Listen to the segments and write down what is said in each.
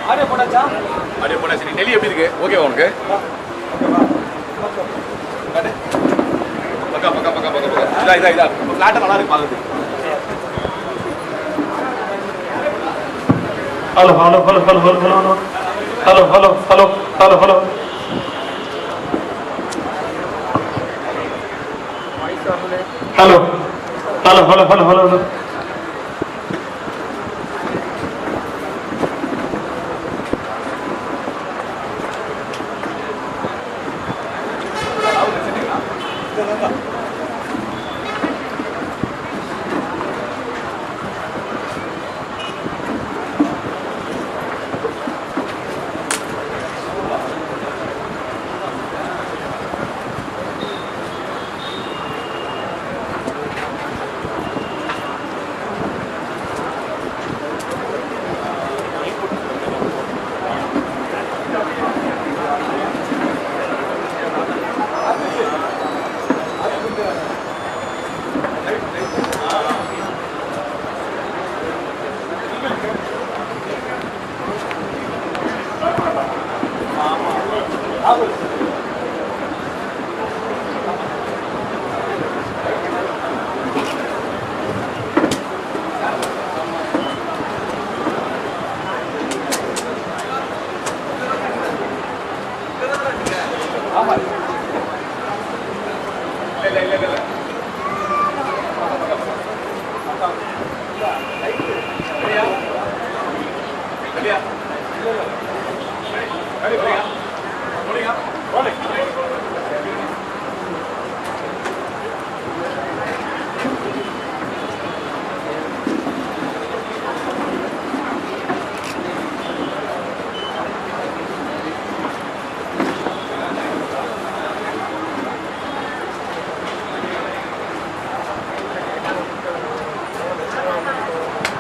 அப்படியே போனா சரி. நெல்லி எப்படி இருக்கு? ஓகே உனக்கு? பக்கா பக்கா பக்கா பக்கா பக்கா. இதா ஃபிளாட்டா நல்லா இருக்கு பாக்குறது. Hello hello hello hello hello hello hello hello hello hello hello hello hello hello hello hello hello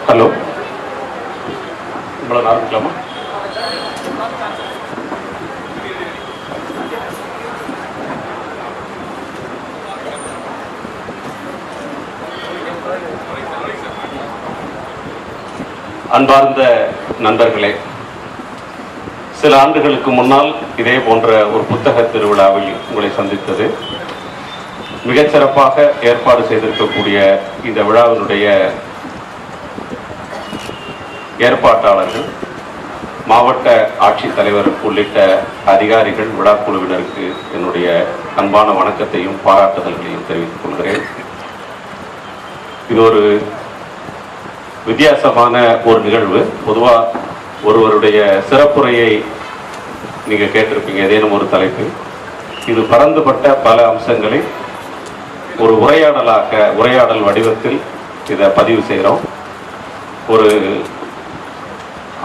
hello உங்களை ஆரம்பிக்கலாமா? அன்பார்ந்த நண்பர்களே, சில ஆண்டுகளுக்கு முன்னால் இதே போன்ற ஒரு புத்தக திருவிழாவில் உங்களை சந்தித்தது. மிகச்சிறப்பாக ஏற்பாடு செய்திருக்கக்கூடிய இந்த விழாவினுடைய ஏற்பாட்டாளர்கள், மாவட்ட ஆட்சித்தலைவர் உள்ளிட்ட அதிகாரிகள், விழா குழுவினருக்கு என்னுடைய அன்பான வணக்கத்தையும் பாராட்டுதல்களையும் தெரிவித்துக் கொள்கிறேன். இது ஒரு வித்தியாசமான ஒரு நிகழ்வு. பொதுவாக ஒருவருடைய சிறப்புரையை நீங்கள் கேட்டிருப்பீங்க, ஏதேனும் ஒரு தலைப்பு. இது பரந்துபட்ட பல அம்சங்களை ஒரு உரையாடல் வடிவத்தில் இதை பதிவு செய்கிறோம். ஒரு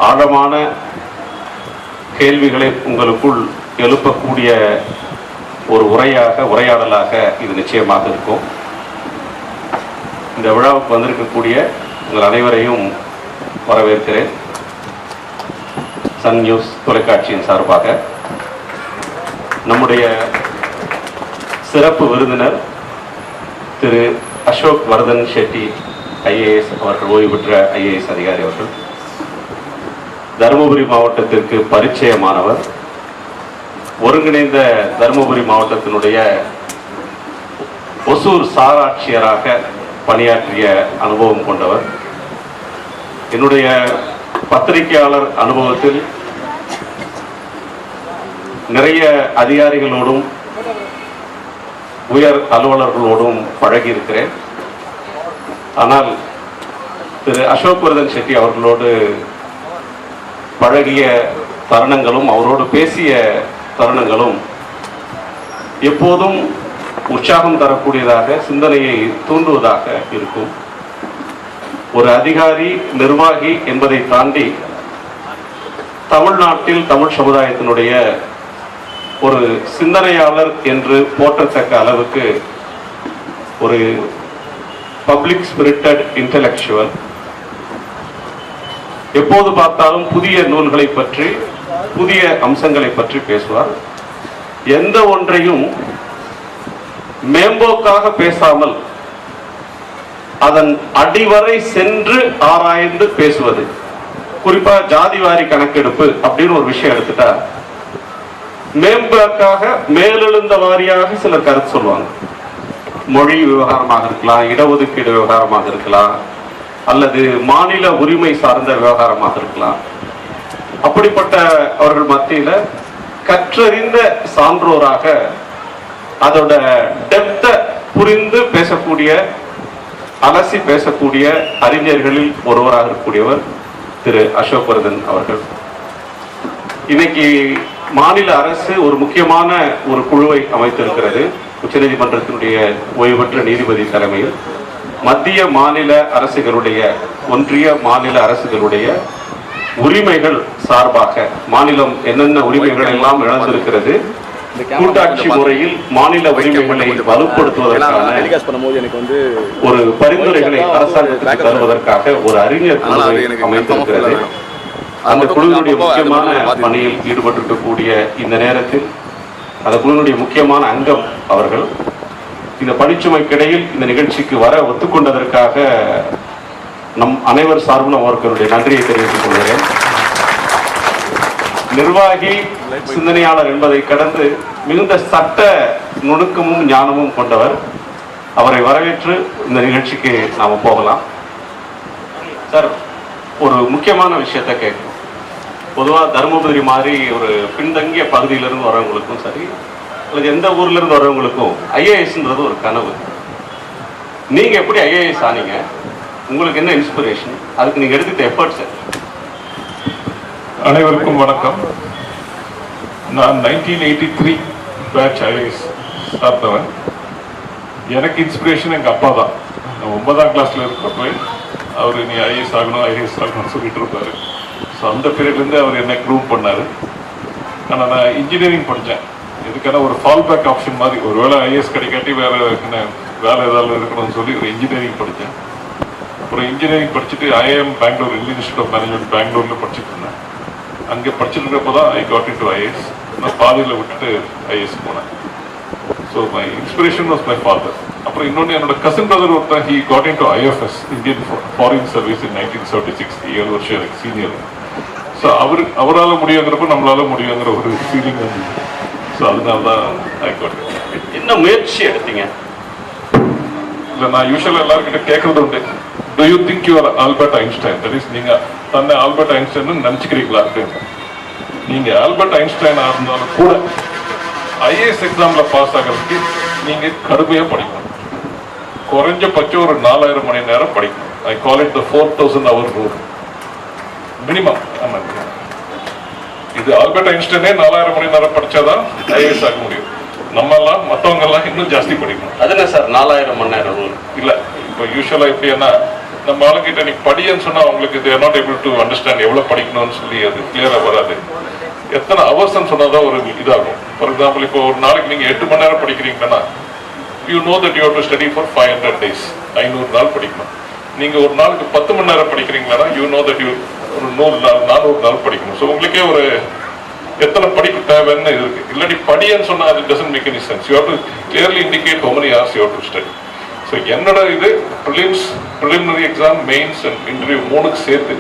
ஆழமான கேள்விகளை உங்களுக்குள் எழுப்பக்கூடிய ஒரு உரையாடலாக இது நிச்சயமாக இருக்கும். இந்த விழாவுக்கு வந்திருக்கக்கூடிய உங்கள் அனைவரையும் வரவேற்கிறேன். சன் நியூஸ் தொலைக்காட்சியின் சார்பாக நம்முடைய சிறப்பு விருந்தினர் திரு அசோக் வர்தன் ஷெட்டி ஐஏஎஸ் அவர்கள், ஓய்வு பெற்ற ஐஏஎஸ் அதிகாரி அவர்கள், தருமபுரி மாவட்டத்திற்கு பரிச்சயமானவர், ஒருங்கிணைந்த தருமபுரி மாவட்டத்தினுடைய ஒசூர் சாராட்சியராக பணியாற்றிய அனுபவம் கொண்டவர். என்னுடைய பத்திரிகையாளர் அனுபவத்தில் நிறைய அதிகாரிகளோடும் உயர் அலுவலர்களோடும் பழகியிருக்கிறேன். ஆனால் திரு அசோக் வர்தன் ஷெட்டி அவர்களோடு பழகிய தருணங்களும் அவரோடு பேசிய தருணங்களும் எப்போதும் உற்சாகம் தரக்கூடியதாக, சிந்தனையை தூண்டுவதாக இருக்கும். ஒரு அதிகாரி, நிர்வாகி என்பதை தாண்டி தமிழ்நாட்டில் தமிழ் சமுதாயத்தினுடைய ஒரு சிந்தனையாளர் என்று போற்றத்தக்க அளவுக்கு ஒரு பப்ளிக் ஸ்பிரிட்டட் இன்டலெக்சுவல். எப்போது பார்த்தாலும் புதிய நூல்களை பற்றி, புதிய அம்சங்களை பற்றி பேசுவார். எந்த ஒன்றையும் மேம்போக்காக பேசாமல் அதன் அடிவரை சென்று ஆராய்ந்து பேசுவது. குறிப்பா ஜாதிவாரி கணக்கெடுப்பு அப்படின்னு ஒரு விஷயம் எடுத்துட்டா மேம்போக்காக மேலெழுந்த வாரியாக சிலர் கருத்து சொல்லுவாங்க. மொழி விவகாரமாக இருக்கலாம், இடஒதுக்கீடு விவகாரமாக இருக்கலாம், அல்லது மாநில உரிமை சார்ந்த விவகாரமாக இருக்கலாம். அப்படிப்பட்ட அவர்கள் மத்தியில கற்றறிந்த சான்றோராக அதோட டெப்த புரிந்து பேசக்கூடிய, அலசி பேசக்கூடிய அறிஞர்களில் ஒருவராக இருக்கக்கூடியவர் திரு அசோக் வர்தன் அவர்கள். இன்னைக்கு மாநில அரசு ஒரு முக்கியமான ஒரு குழுவை அமைத்திருக்கிறது. உச்சநீதிமன்றத்தினுடைய ஓய்வு பெற்ற நீதிபதி தலைமையில் மத்திய மாநில அரசுகளுடைய, ஒன்றிய மாநில அரசுகளுடைய உரிமைகள் சார்பாக மாநிலம் என்னென்ன உரிமைகள் எல்லாம் இழந்திருக்கிறது, கூட்டாட்சி முறையில் மாநில உரிமைகளை வலுப்படுத்துவதற்கான ஒரு பரிந்துரைகளை அரசாங்கத்துக்கு தருவதற்காக ஒரு அறிஞர் குழுவை அமைத்திருக்கிறது. அந்த குழுவினுடைய முக்கியமான பணியில் ஈடுபட்டிருக்கக்கூடிய இந்த நேரத்தில் அந்த குழுவினுடைய முக்கியமான அங்கம் அவர்கள் இந்த பணிச்சுமைக்கிடையில் இந்த நிகழ்ச்சிக்கு வர ஒத்துக்கொண்டதற்காக நம் அனைவர் சார்பிலும் அவர்களுடைய நன்றியை தெரிவித்துக் கொள்கிறேன். நிர்வாகி, சிந்தனையாளர் என்பதை கடந்து மிகுந்த சட்ட நுணுக்கமும் ஞானமும் கொண்டவர். அவரை வரவேற்று இந்த நிகழ்ச்சிக்கு நாம போகலாம். சார், ஒரு முக்கியமான விஷயத்தை கேட்கணும். பொதுவாக தருமபுரி மாதிரி ஒரு பின்தங்கிய பகுதியிலிருந்து வரவங்களுக்கும் சரி, அல்லது எந்த ஊர்ல இருந்து வரவங்களுக்கும் ஐஏஎஸ்ன்றது ஒரு கனவு. நீங்க எப்படி ஐஏஎஸ் ஆனீங்க? உங்களுக்கு என்ன இன்ஸ்பிரேஷன்? அதுக்கு நீங்க எடுத்துட்ட எஃபர்ட் சார்? அனைவருக்கும் வணக்கம். நான் 1983 பேட்ச் ஐஏஎஸ் சார்ந்தவன். எனக்கு இன்ஸ்பிரேஷன் எங்கள் அப்பா தான். நான் 9ஆம் கிளாஸில் இருக்கிறப்ப அவர் நீ ஐஏஎஸ் ஆகணும்னு சொல்லிட்டு இருப்பார். ஸோ அந்த பீரியட்லேருந்து அவர் என்னை க்ரூம் பண்ணார். ஆனால் நான் இன்ஜினியரிங் படித்தேன். இதுக்கான ஒரு ஃபால் பேக் ஆப்ஷன் மாதிரி, ஒருவேளை ஐஏஎஸ் கிடைக்காட்டி வேறு வேலை ஏதாவது இருக்கணும்னு சொல்லி ஒரு இன்ஜினியரிங் படித்தேன். அப்புறம் இன்ஜினியரிங் படிச்சுட்டு IIM Bangalore, Indian Institute of Management பெங்களூரில் படிச்சுட்டு இருந்தேன். அங்கே படிச்சுட்டு இருக்கப்போ தான் ஐ காட் இன்டு ஐஏஎஸ். நான் பாதியில் விட்டுட்டு ஐஏஎஸ் போனேன். So my inspiration was my father. அப்புறம் இன்னொன்று என்னோட கசின் பிரதர் ஒருத்தன், he got into IFS, Indian foreign service இன் 1976. 7 வருஷம் எனக்கு சீனியர். ஸோ அவரால் முடியுங்கிறப்ப நம்மளால முடியுங்கிற ஒரு ஃபீலிங் வந்து, ஸோ அதனால தான் ஐ காட். என்ன முயற்சி எடுத்தீங்க? இல்லை, நான் யூஸ்வலாக எல்லாருக்கிட்ட கேட்கறது உண்டு, do you think you are Albert Einstein? That is, நீங்க தன்னை ஆல்பர்ட் ஐன்ஸ்டைன் நினைச்சுக்கிறீங்களா அப்படின்னு. நீங்க ஆல்பர்ட் ஐன்ஸ்டைனா இருந்தாலும் கூட ஐஏஎஸ் எக்ஸாம்ல பாஸ் ஆகிறதுக்கு நீங்க கடுமையா படிக்கணும். குறைஞ்சபட்சம் ஒரு 4000 மணி நேரம் படிக்கணும். I call it the 4000 hour rule minimum. இது ஆல்பர்ட் ஐன்ஸ்டைனே 4000 மணி நேரம் படிச்சாதான் ஐஏஎஸ் ஆக முடியும். நம்ம எல்லாம், மற்றவங்க எல்லாம் இன்னும் ஜாஸ்தி படிக்கணும். அது என்ன சார் 4000 மணி நேரம் ரூல்? இல்ல, இப்போ யூஸ்வலா எப்படின்னா, நம்ம ஆளுங்கிட்ட நீ படின்னு சொன்னா அவங்களுக்கு தேர் நாட் ஏபிள் டு அண்டர்ஸ்டாண்ட் எவ்வளவு படிக்கணும்னு சொல்லி அது கிளியரா வராது. எத்தனை அவர்ஸ்ன்னு சொன்னாதான் ஒரு இதாகும். ஃபார் எக்ஸாம்பிள், இப்போ ஒரு நாளைக்கு நீங்க 8 மணி நேரம் படிக்கிறீங்கன்னா, you know that you have to study for 500 days, 500 நாள் படிக்கணும். நீங்க ஒரு நாளுக்கு 10 மணி நேரம் படிக்கிறீங்களா, யூ நோ தட் யூ ஒரு 100 நாள் 400 நாள் படிக்கணும். ஸோ உங்களுக்கே ஒரு எத்தனை படிப்பு தேவைன்னு இருக்கு. இல்லாட்டி படின்னு சொன்னா அது doesn't make any sense. You have to clearly indicate how many hours you have to study. So என்னோட இது preliminary exam, mains and interview 3க்கு சேர்த்து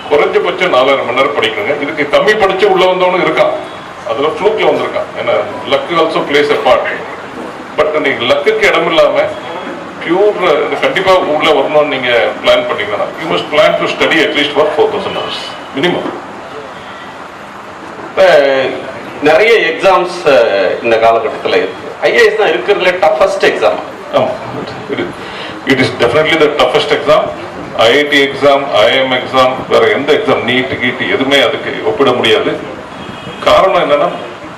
குறைஞ்சபட்சம் 4000 மணி நேரம் படிக்கணுங்க. இதுக்கு கம்மி படிச்சு உள்ள வந்தவனும் இருக்கான், அதுல ஃப்ளூக்ல வந்திருக்கான். ஏன்னா luck also place a part. But நீங்க லக்குக்கு இடம் இல்லாம பியூர் கண்டிப்பா உள்ள வரணும்னு நீங்க பிளான் பண்ணீங்கன்னா, you must plan to study at least for 4000 hours minimum. நிறைய எக்ஸாம்ஸ் இந்த காலகட்டத்தில் இருக்கு. ஐஏஎஸ் தான் இருக்கிறதுல toughest exam. It is definitely the toughest exam. IIT exam, IIM exam, வேற எந்த எக்ஸாம், நீட் கீட் எதுவுமே அதுக்கு ஒப்பிட முடியாது. காரணம் என்னன்னா,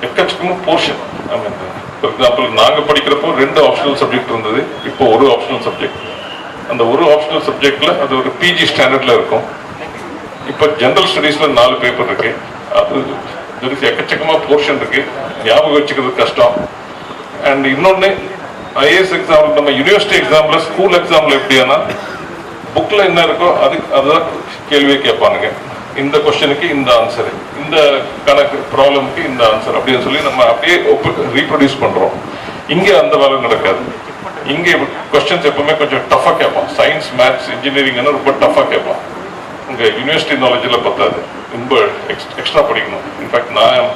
எக்கச்சக்கமா போர்ஷன். ஃபார் எக்ஸாம்பிள், நாங்க படிக்கிறப்போ 2 ஆப்ஷனல் சப்ஜெக்ட் இருந்தது, இப்போ ஒரு ஆப்ஷனல் சப்ஜெக்ட். அந்த ஒரு ஆப்ஷனல் சப்ஜெக்ட்ல அது ஒரு பிஜி ஸ்டாண்டர்ட்ல இருக்கும். இப்போ ஜெனரல் ஸ்டடீஸ்ல 4 பேப்பர் இருக்கு. அது எக்கச்சக்கமா போர்ஷன் இருக்கு, ஞாபகம் வச்சுக்கிறது கஷ்டம். அண்ட் இன்னொன்னு, ஐஏஎஸ் எக்ஸாம் நம்ம யூனிவர்சிட்டி எக்ஸாம்ல, ஸ்கூல் எக்ஸாம்ல எப்படின்னா புக்ல என்ன இருக்கோ அதுதான் கேள்வியே கேட்பானுங்க. இந்த கொஸ்டினுக்கு இந்த ஆன்சர், இந்த கணக்கு ப்ராப்ளமுக்கு இந்த ஆன்சர் அப்படின்னு சொல்லி நம்ம அப்படியே ரீப்ரொடியூஸ் பண்றோம். இங்க அந்த வேலை நடக்காது. இங்க கொஸ்டின்ஸ் எப்பவுமே கொஞ்சம் டஃபா கேட்பான். சயின்ஸ், மேத்ஸ், இன்ஜினியரிங் ரொம்ப டஃபா கேட்பான். உங்க யூனிவர்சிட்டி நாலேஜில் பத்தாது, ரொம்ப எக்ஸ்ட்ரா படிக்கணும். இன்ஃபேக்ட் நான்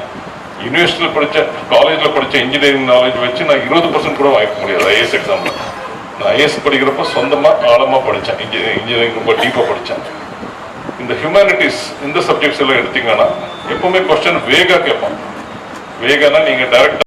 யூனிவர்சிட்டியில் படித்த, காலேஜில் படித்த இன்ஜினியரிங் நாலேஜ் வச்சு நான் 20% கூட வாங்கிக்க முடியாது ஐஏஎஸ் எக்ஸாமில். நான் ஐஏஎஸ் படிக்கிறப்ப சொந்தமாக ஆழமாக படித்தேன். இன்ஜினியரிங் ரொம்ப டீப்பாக படித்தேன். இந்த ஹியூமனிட்டிஸ் இந்த சப்ஜெக்ட்ஸ் எல்லாம் எடுத்தீங்கன்னா எப்பவுமே கொஸ்டின் வேகா கேட்பான். வேகானா நீங்கள் டைரக்ட்